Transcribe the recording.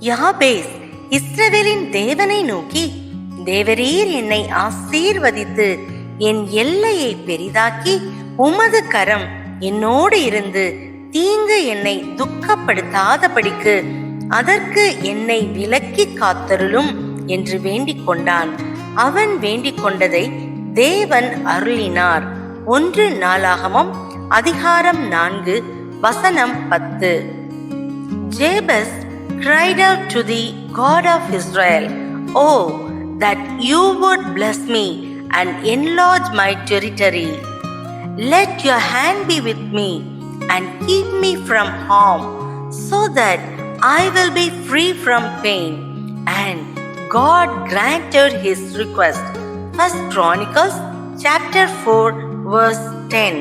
யாபேஸ் இஸ்ரவேலின் தேவனை நோக்கி, தேவரீர் என்னை ஆசீர்வதித்து என் எல்லையை பெரிதாக்கி உமது கரம் என்னோடு இருந்து தீங்கு என்னை துக்கப்படுத்தாதபடிக்கு அதற்கு என்னை விலக்கி காத்தருளும் என்று வேண்டிக் கொண்டான். அவன் வேண்டிக் கொண்டதை தேவன் அருளினார். 1 நாளாகமம் அதிகாரம் 4 வசனம் 10. Jabez cried out to the God of Israel, "Oh, that you would bless me and enlarge my territory. Let your hand be with me and keep me from harm, so that I will be free from pain." And God granted his request. 1 Chronicles chapter 4 verse 10.